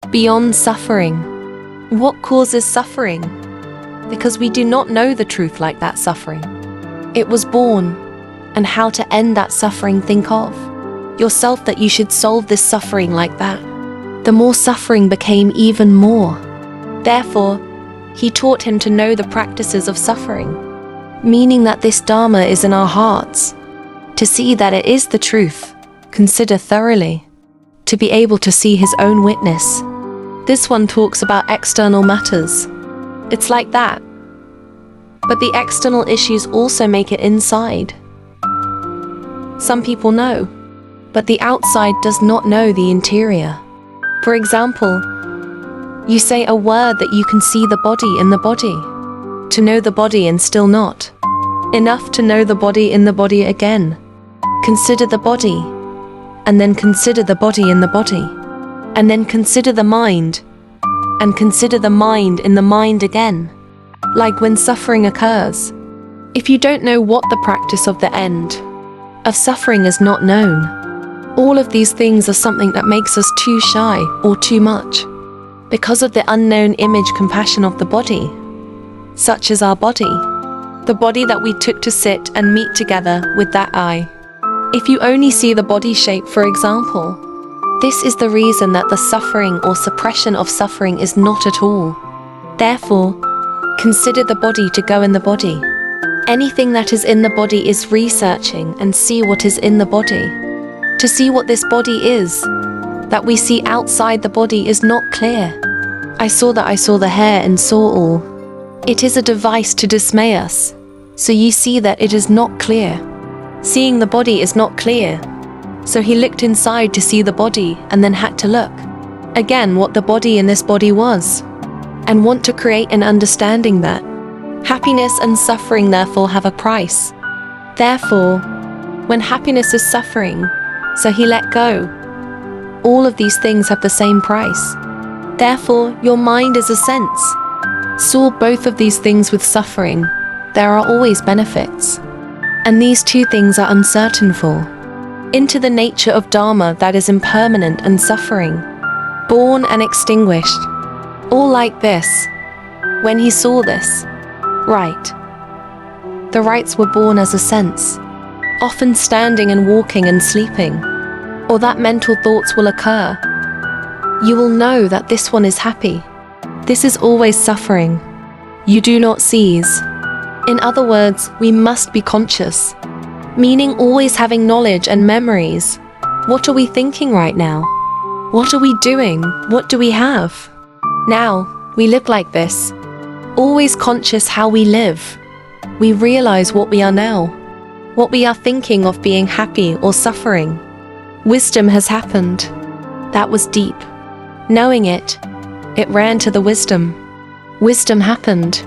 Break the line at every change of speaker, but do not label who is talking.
beyond suffering. What causes suffering? Because we do not know the truth like that suffering. It was born, and how to end that suffering think of yourself that you should solve this suffering like that. The more suffering became even more. Therefore, he taught him to know the practices of suffering, meaning that this Dharma is in our hearts. To see that it is the truth, consider thoroughly. To be able to see his own witness. This one talks about external matters. It's like that. But the external issues also make it inside. Some people know, but the outside does not know the interior. For example, you say a word that you can see the body in the body. To know the body and still not enough to know the body in the body again. Consider the body, and then consider the body in the body, and then consider the mind, and consider the mind in the mind again. Like when suffering occurs. If you don't know what the practice of the end of suffering is not known, all of these things are something that makes us too shy or too much. Because of the unknown image compassion of the body, such as our body, the body that we took to sit and meet together with that eye. If you only see the body shape, for example, this is the reason that the suffering or suppression of suffering is not at all. Therefore, consider the body to go in the body. Anything that is in the body is researching and see what is in the body. To see what this body is, that we see outside the body is not clear. I saw the hair and saw all. It is a device to dismay us. So you see that it is not clear. Seeing the body is not clear. So he looked inside to see the body and then had to look again what the body in this body was, and want to create an understanding that happiness and suffering therefore have a price. Therefore, when happiness is suffering, so he let go. All of these things have the same price. Therefore, your mind is a sense. Saw both of these things with suffering, there are always benefits. And these two things are uncertain for. Into the nature of Dharma that is impermanent and suffering, born and extinguished. All like this. When he saw this, right. The rights were born as a sense, often standing and walking and sleeping, or that mental thoughts will occur. You will know that this one is happy. This is always suffering. You do not seize. In other words, we must be conscious, meaning always having knowledge and memories. What are we thinking right now? What are we doing? What do we have? Now, we live like this, always conscious how we live. We realize what we are now, what we are thinking of being happy or suffering. Wisdom has happened. That was deep. Knowing it, it ran to the wisdom. Wisdom happened.